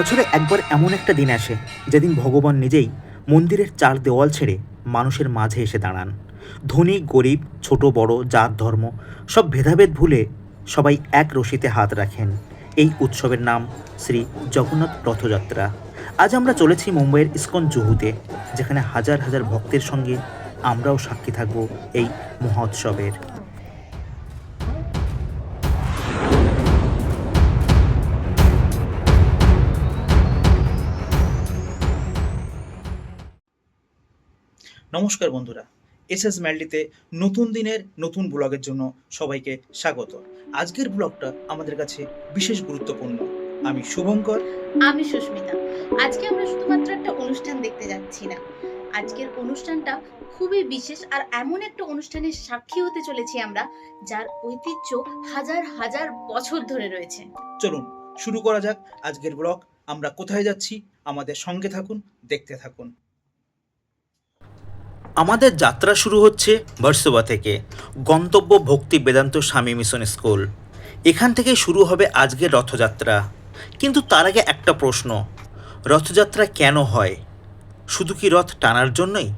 বছরে একবার এমন একটা দিন আসে যেদিন ভগবান নিজেই মন্দিরের চার দেওয়াল ছেড়ে মানুষের মাঝে এসে দাঁড়ান। ধনী গরিব ছোট বড় জাত ধর্ম সব ভেদাভেদ ভুলে সবাই এক রশিতে হাত রাখেন। এই উৎসবের নাম শ্রী জগন্নাথ রথযাত্রা। আজ আমরা চলেছি মুম্বাইয়ের ইস্কন জুহুতে, যেখানে হাজার হাজার ভক্তের সঙ্গে আমরাও সাক্ষী থাকব এই মহোৎসবের। নমস্কার বন্ধুরা, এসএস ম্যালডিতে নতুন দিনের নতুন ব্লগের জন্য সবাইকে স্বাগত। আজকের ব্লগটা আমাদের কাছে বিশেষ গুরুত্বপূর্ণ। আমি শুভঙ্কর। আমি সুস্মিতা। আজকে আমরা শুধুমাত্র একটা অনুষ্ঠান দেখতে যাচ্ছি না, আজকের অনুষ্ঠানটা খুবই বিশেষ আর এমন একটা অনুষ্ঠানের সাক্ষী হতে চলেছি আমরা, যার ঐতিহ্য হাজার হাজার বছর ধরে রয়েছে। চলুন শুরু করা যাক আজকের ব্লগ। আমরা কোথায় যাচ্ছি আমাদের সঙ্গে থাকুন, দেখতে থাকুন। আমাদের যাত্রা শুরু হচ্ছে ভার্সোভা থেকে। গন্তব্য ভক্তি বেদান্ত স্বামী মিশন স্কুল। এখান থেকে শুরু হবে আজকের রথযাত্রা। কিন্তু তার আগে একটা প্রশ্ন, রথযাত্রা কেন হয়? শুধু কি রথ টানার জন্যই,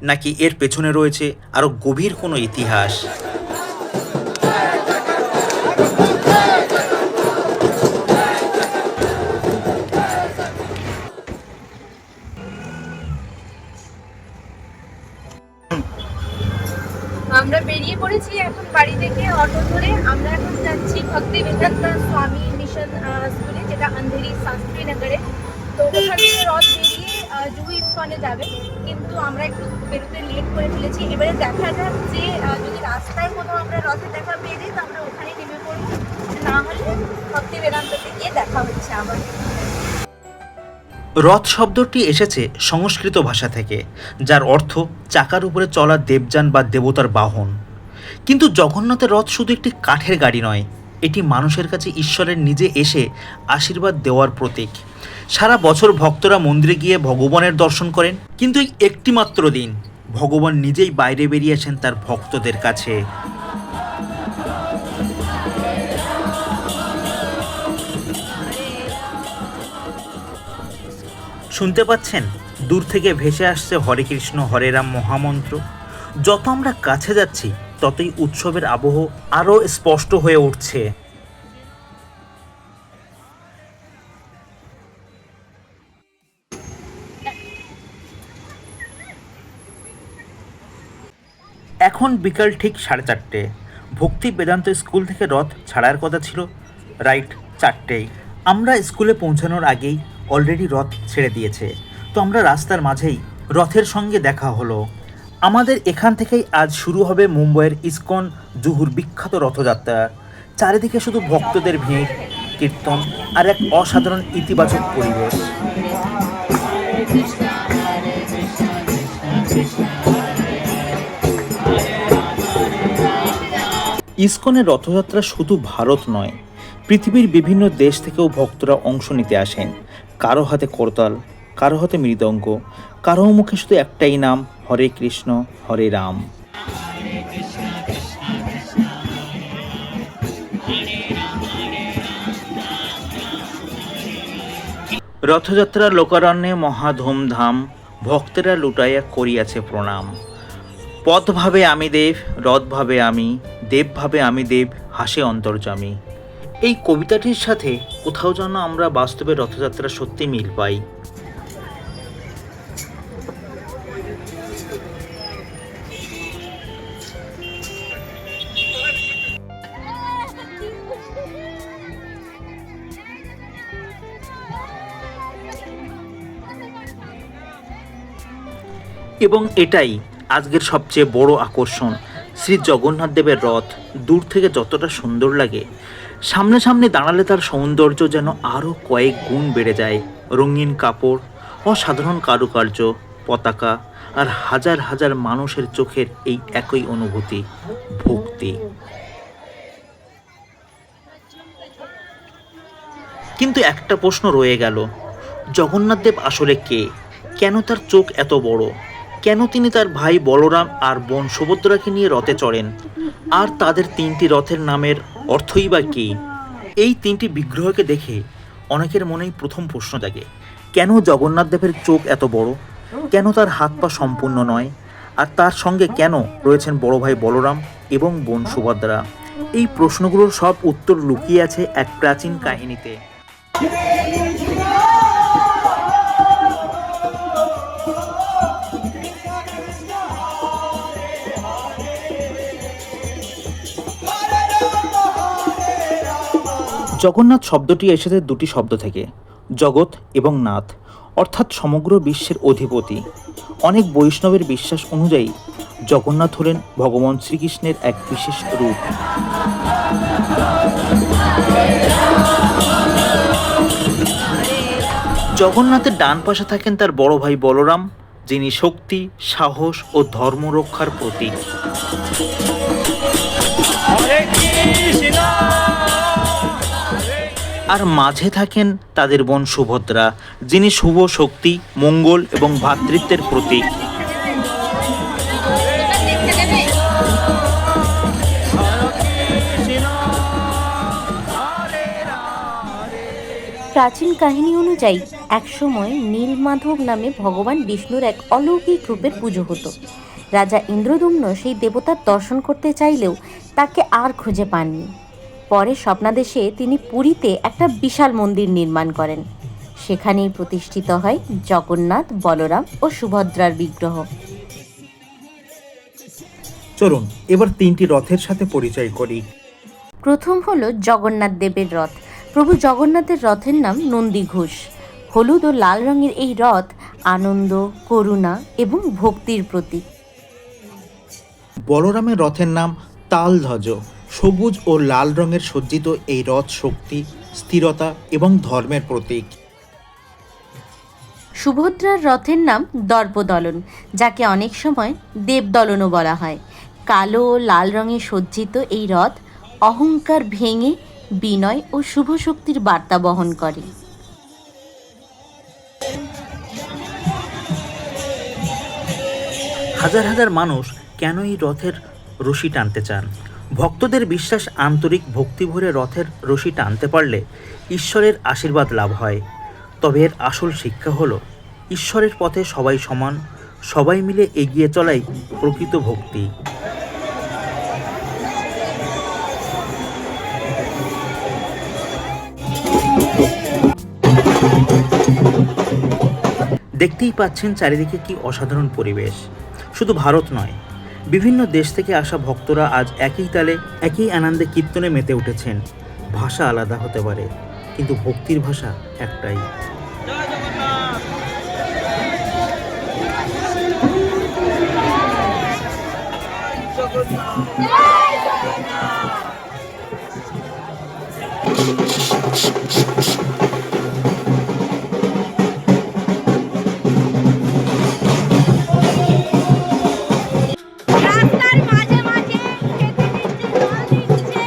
নাকি এর পেছনে রয়েছে আরও গভীর কোনো ইতিহাস? আমরা বেরিয়ে পড়েছি এখন বাড়ি থেকে অটো ধরে। আমরা এখন যাচ্ছি ভক্তি বেদান্ত স্বামী মিশন স্কুলে, যেটা আন্ধেরি শাস্ত্রী নগরে। তো ওখান থেকে রথ বেরিয়ে জুহু ইস্কনে যাবে, কিন্তু আমরা একটু বেরোতে লেট করে ফেলেছি। এবারে দেখা যাক যে যদি রাস্তায় কোথাও আমরা রথের দেখা পেয়ে যাই তো আমরা ওখানে নেমে পড়বো, না হলে ভক্তি বেদান্ততে গিয়ে দেখা হচ্ছে আবার। রথ শব্দটি এসেছে সংস্কৃত ভাষা থেকে, যার অর্থ চাকার উপরে চলা দেবযান বা দেবতার বাহন। কিন্তু জগন্নাথের রথ শুধু একটি কাঠের গাড়ি নয়, এটি মানুষের কাছে ঈশ্বরের নিজে এসে আশীর্বাদ দেওয়ার প্রতীক। সারা বছর ভক্তরা মন্দিরে গিয়ে ভগবানের দর্শন করেন, কিন্তু এই একটি মাত্র দিন ভগবান নিজেই বাইরে বেরিয়ে আসেন তার ভক্তদের কাছে। শুনতে পাচ্ছেন, দূর থেকে ভেসে আসছে হরে কৃষ্ণ হরে রাম মহামন্ত্র। যত আমরা কাছে যাচ্ছি ততই উৎসবের আবহ আরও স্পষ্ট হয়ে উঠছে। এখন বিকাল ঠিক 4:30। ভক্তি বেদান্ত স্কুল থেকে রথ ছাড়ার কথা ছিল রাইট 4টেই। আমরা স্কুলে পৌঁছানোর আগেই অলরেডি রথ ছেড়ে দিয়েছে। তো আমরা রাস্তার মাঝেই রথের সঙ্গে দেখা হলো। আমাদের এখান থেকেই আজ শুরু হবে মুম্বাইয়ের ইস্কন জুহুর বিখ্যাত রথযাত্রা। চারিদিকে শুধু ভক্তদের ভিড়, কীর্তন আর এক অসাধারণ ইতিবাচক পরিবেশ। ইস্কনের রথযাত্রা শুধু ভারত নয়, পৃথিবীর বিভিন্ন দেশ থেকেও ভক্তরা অংশ নিতে আসেন। কারো হাতে করতাল, কারো হাতে মৃদঙ্গ, কারো মুখে শুধু একটাই নাম, হরে কৃষ্ণ হরে রাম। রথযাত্রার লোকারণ্যে মহা ধুমধাম, ভক্তেরা লুটাইয়া করিয়াছে প্রণাম। পথ ভাবে আমি দেব, রথ ভাবে আমি, দেব ভাবে আমি দেব, হাসে অন্তর্যামী। এই কবিতাটির সাথে কোথাও যেন আমরা বাস্তবে রথযাত্রা সত্যি মিল পাই। এবং এটাই আজকের সবচেয়ে বড় আকর্ষণ, শ্রী জগন্নাথ দেবের রথ দূর থেকে যতটা সুন্দর লাগে, সামনে সামনে দাঁড়ালে তার সৌন্দর্য যেন আরও কয়েক গুণ বেড়ে যায়। রঙিন কাপড়, অসাধারণ কারুকার্য, পতাকা আর হাজার হাজার মানুষের চোখের এই একই অনুভূতি, ভক্তি। কিন্তু একটা প্রশ্ন রয়ে গেল, জগন্নাথ দেব আসলে কে? কেন তার চোখ এত বড়? কেন তিনি তার ভাই বলরাম আর বোন সুভদ্রাকে নিয়ে রথে চড়েন? আর তাদের 3টি রথের নামের অর্থই বা কী? এই 3টি বিগ্রহকে দেখে অনেকের মনেই প্রথম প্রশ্ন জাগে, কেন জগন্নাথ দেবের চোখ এত বড়, কেন তার হাত পা সম্পূর্ণ নয়, আর তার সঙ্গে কেন রয়েছেন বড় ভাই বলরাম এবং বোন সুভদ্রা? এই প্রশ্নগুলোর সব উত্তর লুকিয়ে আছে এক প্রাচীন কাহিনীতে। জগন্নাথ শব্দটি এসেছে দুটি শব্দ থেকে, জগৎ এবং নাথ, অর্থাৎ সমগ্র বিশ্বের অধিপতি। অনেক বৈষ্ণবের বিশ্বাস অনুযায়ী জগন্নাথ হলেন ভগবান শ্রীকৃষ্ণের এক বিশেষ রূপ। জগন্নাথের ডান পাশে থাকেন তার বড় ভাই বলরাম, যিনি শক্তি, সাহস ও ধর্ম রক্ষার প্রতীক। আর মাঝে থাকেন তাদের বোন সুভদ্রা, যিনি শুভ শক্তি, মঙ্গল এবং ভ্রাতৃত্বের প্রতীক। প্রাচীন কাহিনী অনুযায়ী একসময় নীলমাধব নামে ভগবান বিষ্ণুর এক অলৌকিক রূপের পুজো হতো। রাজা ইন্দ্রদুম্ন সেই দেবতার দর্শন করতে চাইলেও তাকে আর খুঁজে পাননি। পরে স্বপ্নাদেশে তিনি পুরীতে একটা বিশাল মন্দির নির্মাণ করেন। সেখানেই প্রতিষ্ঠিত হয় জগন্নাথ, বলরাম ও সুভদ্রার বিগ্রহ। চলুন এবার তিনটি রথের সাথে পরিচয় করি। প্রথম হলো জগন্নাথ দেবের রথ। প্রভু জগন্নাথের রথের নাম নন্দীঘোষ। হলুদ ও লাল রঙের এই রথ আনন্দ, করুণা এবং ভক্তির প্রতীক। বলরামের রথের নাম তালধ্বজ। সবুজ ও লাল রঙের সজ্জিত এই রথ শক্তি, স্থিরতা এবং ধর্মের প্রতীক। সুভদ্রার রথের নাম দর্পদলন, যাকে অনেক সময় দেবদলনও বলা হয়। কালো ও লাল রঙে সজ্জিত এই রথ অহংকার ভেঙে বিনয় ও শুভ শক্তির বার্তা বহন করে। হাজার হাজার মানুষ কেন এই রথের রশি টানতে চান? ভক্তদের বিশ্বাস, আন্তরিক ভক্তি ভরে রথের রশি টানতে পারলে ঈশ্বরের আশীর্বাদ লাভ হয়। তবে এর আসল শিক্ষা হলো, ঈশ্বরের পথে সবাই সমান, সবাই মিলে এগিয়ে চলাই প্রকৃত ভক্তি। দেখতেই পাচ্ছেন চারিদিকে কি অসাধারণ পরিবেশ। শুধু ভারত নয়, বিভিন্ন দেশ থেকে আসা ভক্তরা আজ একই তালে, একই আনন্দে কীর্তনে মেতে উঠেছেন। ভাষা আলাদা হতে পারে, কিন্তু ভক্তির ভাষা একটাই। রাস্তার মাঝে মাঝে খেতে দিচ্ছে, জল দিচ্ছে।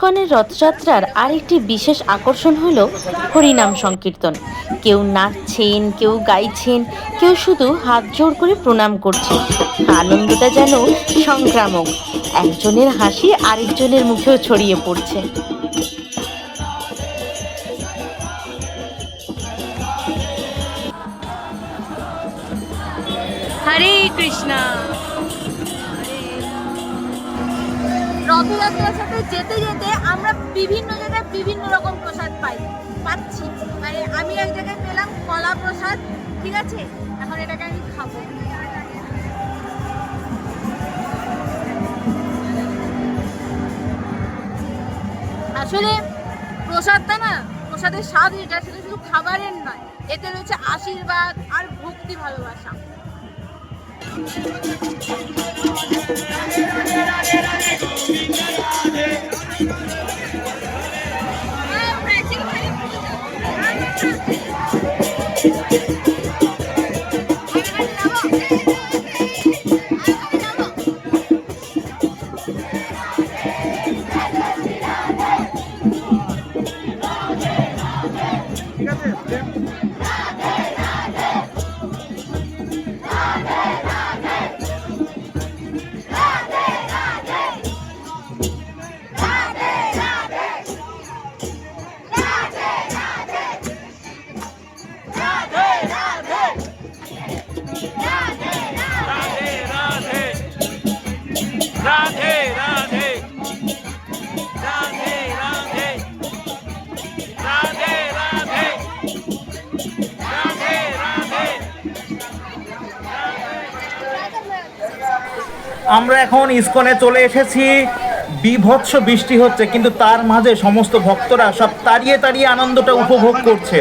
ইস্কনের রথযাত্রার আরেকটি বিশেষ আকর্ষণ হলো হরিনাম সংকীর্তন। কেউ নাচছেন, কেউ গাইছেন, কেউ শুধু হাত জোড় করে প্রণাম করছেন। আনন্দটা যেন সংক্রামক, একজনের হাসি আরেকজনের মুখেও ছড়িয়ে পড়ছে। হরে কৃষ্ণা। রথযাত্রার সাথে যেতে যেতে আমরা বিভিন্ন জায়গায় বিভিন্ন রকম প্রসাদ পাচ্ছি। মানে আমি এক জায়গায় পেলাম কলা প্রসাদ, ঠিক আছে, এখন এটাকে আমি খাবো। আসলে প্রসাদটা না, প্রসাদের স্বাদ এটা সেটা শুধু খাবারের নয়, এতে রয়েছে আশীর্বাদ আর ভক্তি ভালোবাসা। राधे राधे राधे राधे राधे राधे राधे राधे। আমরা এখন ইসকনে চলে এসেছি। বিভৎস বৃষ্টি হচ্ছে, কিন্তু তার মাঝে সমস্ত ভক্তরা সব তাড়িয়ে তাড়িয়ে আনন্দটা উপভোগ করছে।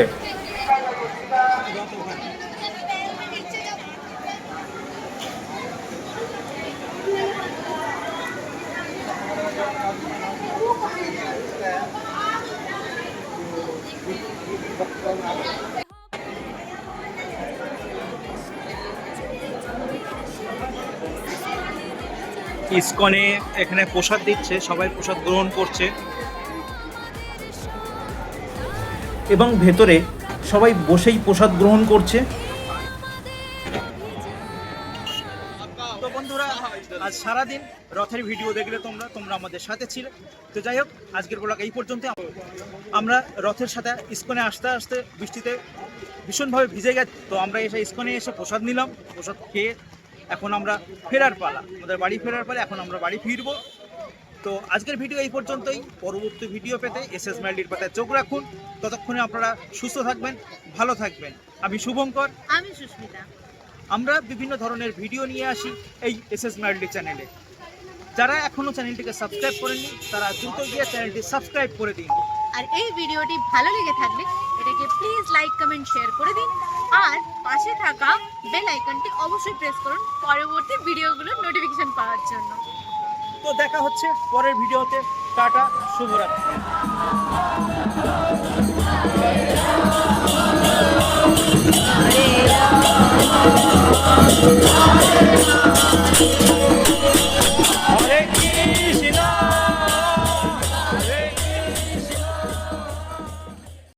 ইসকনে এখানে প্রসাদ দিচ্ছে, সবাই প্রসাদ গ্রহণ করছে। এবং ভেতরে সবাই বসেই প্রসাদ গ্রহণ করছে। তো বন্ধুরা, আজ সারাদিন রথের ভিডিও দেখলে তোমরা আমাদের সাথে ছিলে। তো যাই হোক, আজকের ব্লগ এই পর্যন্ত। আমরা রথের সাথে ইসকনে আসতে আসতে বৃষ্টিতে ভীষণভাবে ভিজে গেছে। তো আমরা ইসকনে এসে প্রসাদ নিলাম, প্রসাদ খেয়ে এখন আমরা ফেরার পালা, আমাদের বাড়ি ফেরার পালা। এখন আমরা বাড়ি ফিরবো। তো আজকের ভিডিও এই পর্যন্তই। পরবর্তী ভিডিও পেতে এসএস মেলোডির পাতায় চোখ রাখুন। ততক্ষণে আপনারা সুস্থ থাকবেন, ভালো থাকবেন। আমি শুভঙ্কর, আমি সুস্মিতা। আমরা বিভিন্ন ধরনের ভিডিও নিয়ে আসি এই এসএস মেলোডি চ্যানেলে। যারা এখনও চ্যানেলটিকে সাবস্ক্রাইব করেননি তারা দ্রুত গিয়ে চ্যানেলটি সাবস্ক্রাইব করে দিন। আর এই ভিডিওটি ভালো লেগে থাকলে এটাকে প্লিজ লাইক, কমেন্ট, শেয়ার করে দিন। আর পাশে থাকা বেল আইকনটি অবশ্যই প্রেস করুন পরবর্তী ভিডিওগুলোর নোটিফিকেশন পাওয়ার জন্য। তো দেখা হচ্ছে পরের ভিডিওতে। টাটা, শুভরাত্রি।